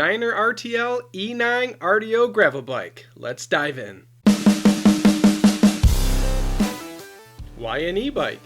Niner RTL E9 RDO gravel bike. Let's dive in. Why an e-bike?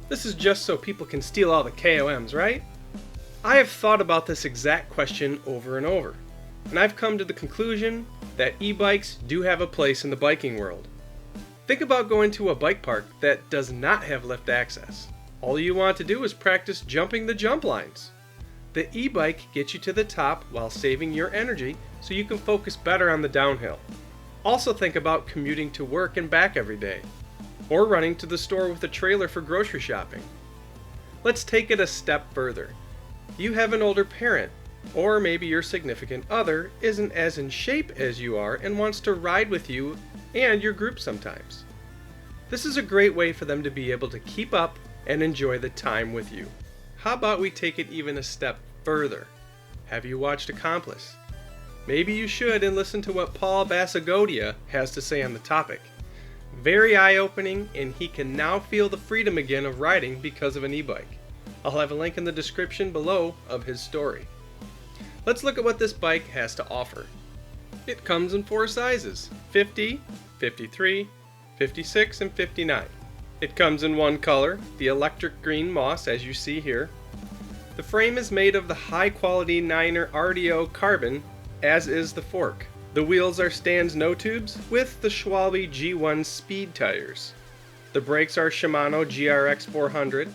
This is just so people can steal all the KOMs, right? I have thought about this exact question over and over, and I've come to the conclusion that e-bikes do have a place in the biking world. Think about going to a bike park that does not have lift access. All you want to do is practice jumping the jump lines. The e-bike gets you to the top while saving your energy so you can focus better on the downhill. Also think about commuting to work and back every day, or running to the store with a trailer for grocery shopping. Let's take it a step further. You have an older parent, or maybe your significant other isn't as in shape as you are and wants to ride with you and your group sometimes. This is a great way for them to be able to keep up and enjoy the time with you. How about we take it even a step further? Have you watched Accomplice? Maybe you should and listen to what Paul Basagodia has to say on the topic. Very eye-opening, and he can now feel the freedom again of riding because of an e-bike. I'll have a link in the description below of his story. Let's look at what this bike has to offer. It comes in 4 sizes: 50, 53, 56, and 59. It comes in one color, the electric green moss, as you see here. The frame is made of the high-quality Niner RDO carbon, as is the fork. The wheels are Stan's no tubes with the Schwalbe G1 speed tires. The brakes are Shimano GRX 400.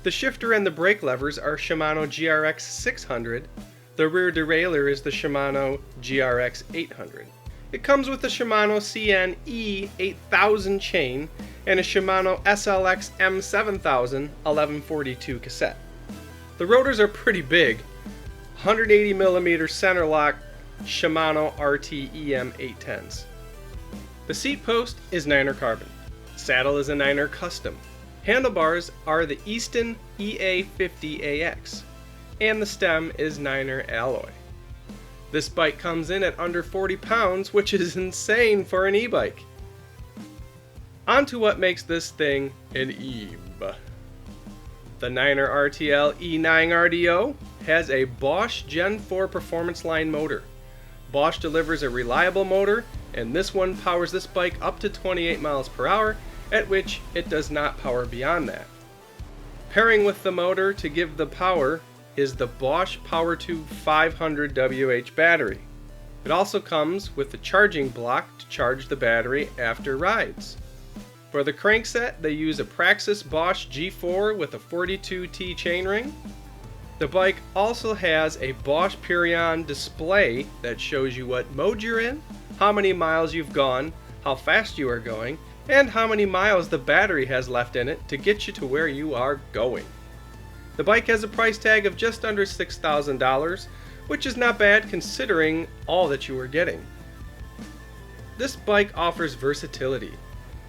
The shifter and the brake levers are Shimano GRX 600. The rear derailleur is the Shimano GRX 800. It comes with a Shimano CN E8000 chain and a Shimano SLX M7000 1142 cassette. The rotors are pretty big, 180mm center lock Shimano RT EM 810s. The seat post is Niner carbon. Saddle is a Niner custom. Handlebars are the Easton EA50AX, and the stem is Niner alloy. This bike comes in at under 40 pounds, which is insane for an e-bike. On to what makes this thing an ebe. The Niner RTL E9 RDO has a Bosch Gen 4 Performance Line motor. Bosch delivers a reliable motor, and this one powers this bike up to 28 miles per hour, at which it does not power beyond that. Pairing with the motor to give the power is the Bosch PowerTube 500 WH battery. It also comes with the charging block to charge the battery after rides. For the crankset, they use a Praxis Bosch G4 with a 42T chainring. The bike also has a Bosch Purion display that shows you what mode you're in, how many miles you've gone, how fast you are going, and how many miles the battery has left in it to get you to where you are going. The bike has a price tag of just under $6,000, which is not bad considering all that you are getting. This bike offers versatility.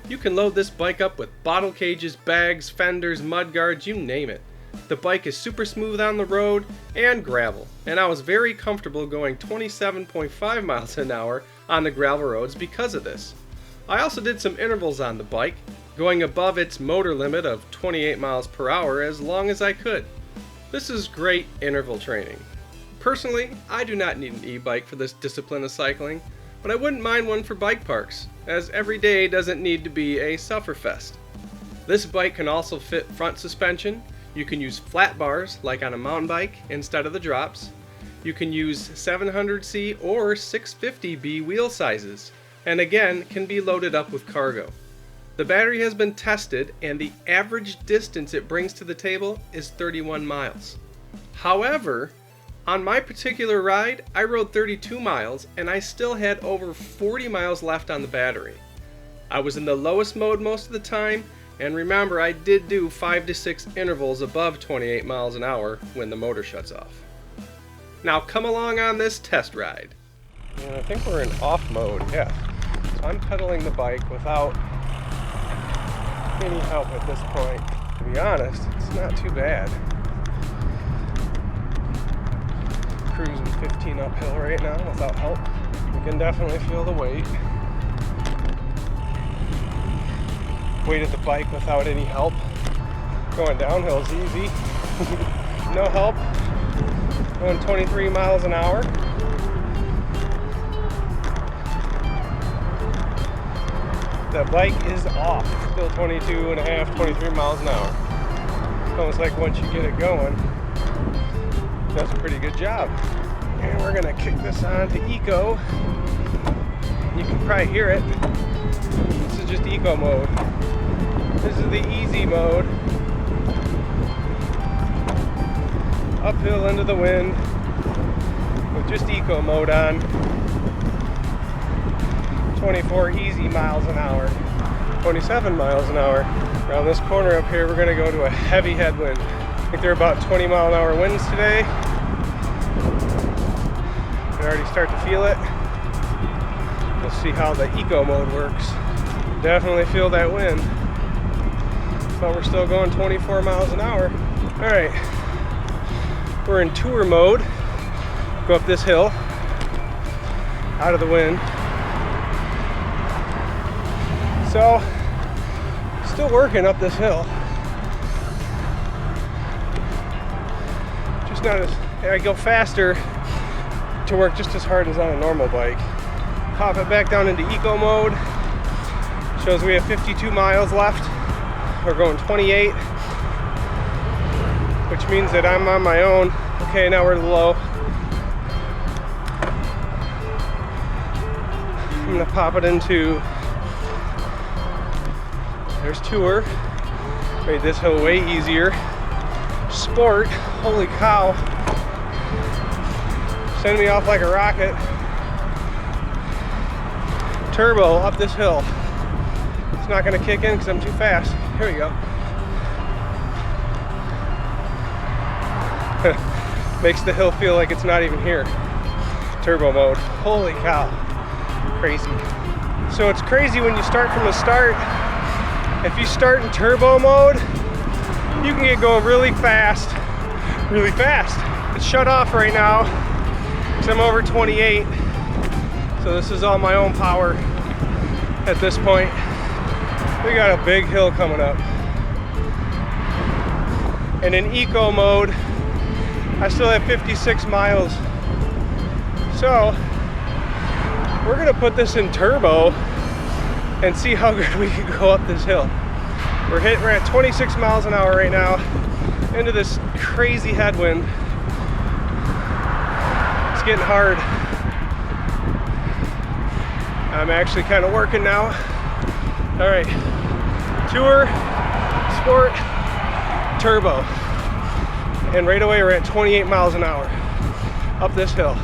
You can load this bike up with bottle cages, bags, fenders, mudguards, you name it. The bike is super smooth on the road and gravel, and I was very comfortable going 27.5 miles an hour on the gravel roads because of this. I also did some intervals on the bike, going above its motor limit of 28 miles per hour as long as I could. This is great interval training. Personally, I do not need an e-bike for this discipline of cycling, but I wouldn't mind one for bike parks, as every day doesn't need to be a sufferfest. This bike can also fit front suspension. You can use flat bars like on a mountain bike instead of the drops. You can use 700C or 650B wheel sizes, and again can be loaded up with cargo. The battery has been tested, and the average distance it brings to the table is 31 miles. However, on my particular ride, I rode 32 miles and I still had over 40 miles left on the battery. I was in the lowest mode most of the time, and remember, I did do 5 to 6 intervals above 28 miles an hour when the motor shuts off. Now come along on this test ride. I think we're in off mode, yeah. So I'm pedaling the bike without any help at this point. To be honest, it's not too bad. Cruising 15 uphill right now without help. You can definitely feel the weight. Weighted the bike without any help. Going downhill is easy. No help. Going 23 miles an hour. the bike is off. Still 22 and a half, 23 miles an hour. It's almost like once you get it going, it does a pretty good job. And we're gonna kick this on to eco. You can probably hear it. This is just eco mode. This is the easy mode. Uphill into the wind with just eco mode on. 24 easy miles an hour. 27 miles an hour. Around this corner up here, we're gonna go to a heavy headwind. I think they're about 20 mile an hour winds today. You can already start to feel it. We'll see how the eco mode works. Definitely feel that wind. But we're still going 24 miles an hour. All right, we're in tour mode. Go up this hill, out of the wind. So, still working up this hill. Just not as, I go faster to work just as hard as on a normal bike. Pop it back down into eco mode. Shows we have 52 miles left. We're going 28, which means that I'm on my own. Okay, now we're low. I'm gonna pop it into, there's tour. Made this hill way easier. Sport, holy cow. Send me off like a rocket. Turbo up this hill. It's not gonna kick in because I'm too fast. Here we go. Makes the hill feel like it's not even here. Turbo mode. Holy cow. Crazy. So it's crazy when you start from the start. If you start in turbo mode, you can get going really fast. Really fast. It's shut off right now because I'm over 28. So this is all my own power at this point. We got a big hill coming up. And in eco mode, I still have 56 miles. So we're gonna put this in turbo and see how good we can go up this hill. We're at 26 miles an hour right now into this crazy headwind. It's getting hard. I'm actually kind of working now. All right, tour, sport, turbo. And right away we're at 28 miles an hour up this hill.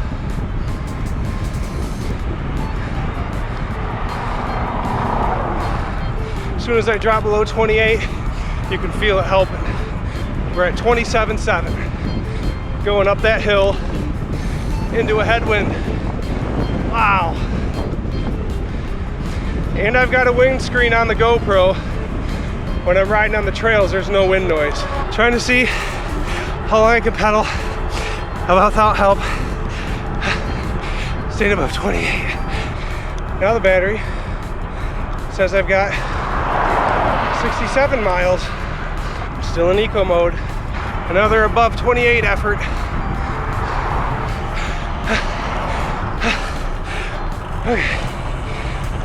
As soon as I drop below 28, you can feel it helping. We're at 27.7, going up that hill into a headwind. Wow. And I've got a windscreen on the GoPro. When I'm riding on the trails, there's no wind noise. Trying to see how long I can pedal without help. Staying above 28. Now the battery says I've got 67 miles. I'm still in eco mode. Another above 28 effort. Okay,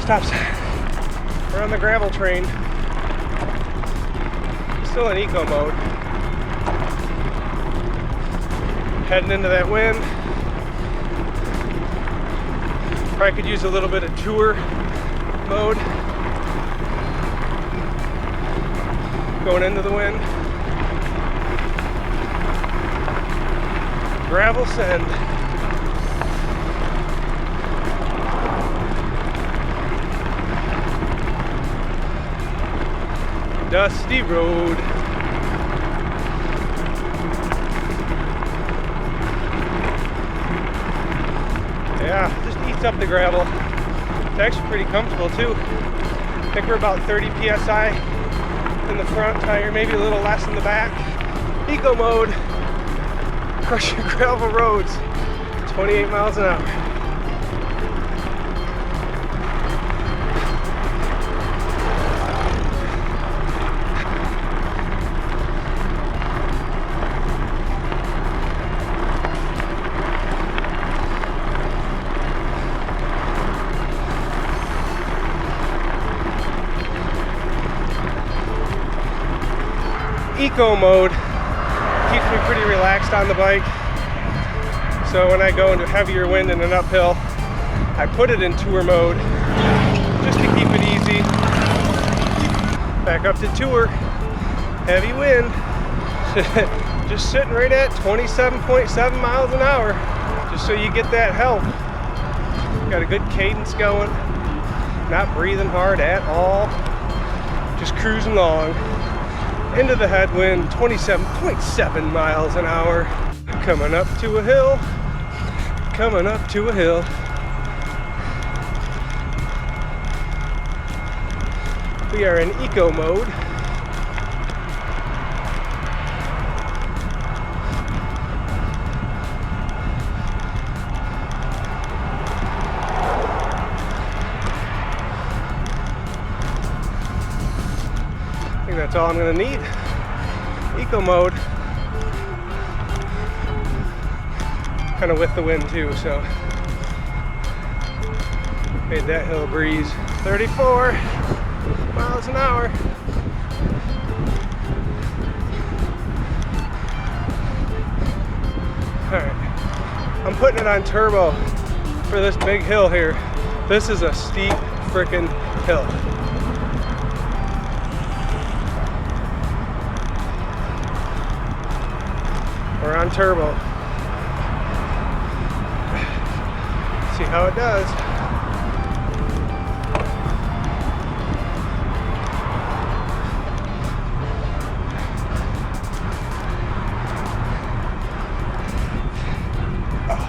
stop sign. We're on the gravel train. Still in eco mode. Heading into that wind. Probably could use a little bit of tour mode. Going into the wind. Gravel send. Dusty road. Yeah, just eats up the gravel. It's actually pretty comfortable too. I think we're about 30 psi in the front tire, maybe a little less in the back. Eco mode, crushing gravel roads, 28 miles an hour. eco mode keeps me pretty relaxed on the bike. So when I go into heavier wind and an uphill, I put it in tour mode just to keep it easy. Back up to tour, heavy wind, just sitting right at 27.7 miles an hour, just so you get that help. Got a good cadence going, not breathing hard at all, just cruising along. Into the headwind, 27.7 miles an hour. Coming up to a hill, coming up to a hill. We are in eco mode. I think that's all I'm going to need. Eco mode. Kind of with the wind too, so made that hill breeze. 34 miles an hour. Alright, I'm putting it on turbo for this big hill here. This is a steep frickin' hill. We're on turbo. See how it does. Oh.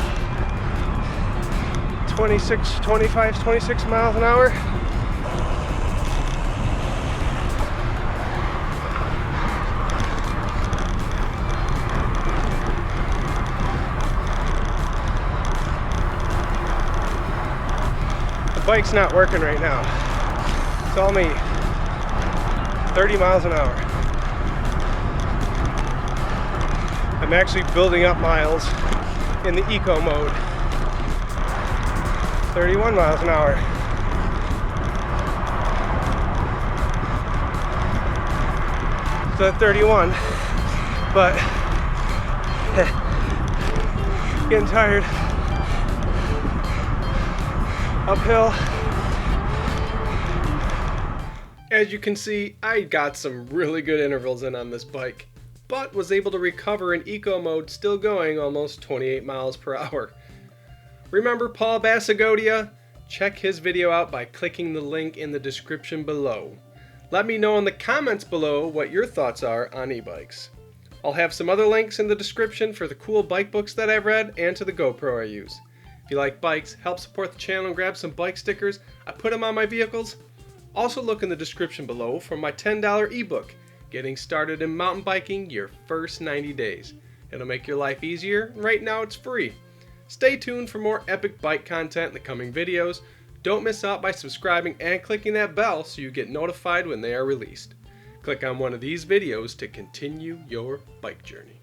26 miles an hour. Bike's not working right now. It's all me. 30 miles an hour. I'm actually building up miles in the eco mode. 31 miles an hour. So at 31, but getting tired. Uphill. As you can see, I got some really good intervals in on this bike, but was able to recover in eco mode, still going almost 28 miles per hour. Remember Paul Basagodia? Check his video out by clicking the link in the description below. Let me know in the comments below what your thoughts are on e-bikes. I'll have some other links in the description for the cool bike books that I've read and to the GoPro I use. If you like bikes, help support the channel and grab some bike stickers. I put them on my vehicles. Also look in the description below for my $10 ebook, Getting Started in Mountain Biking Your First 90 Days. It'll make your life easier. Right now it's free. Stay tuned for more epic bike content in the coming videos. Don't miss out by subscribing and clicking that bell so you get notified when they are released. Click on one of these videos to continue your bike journey.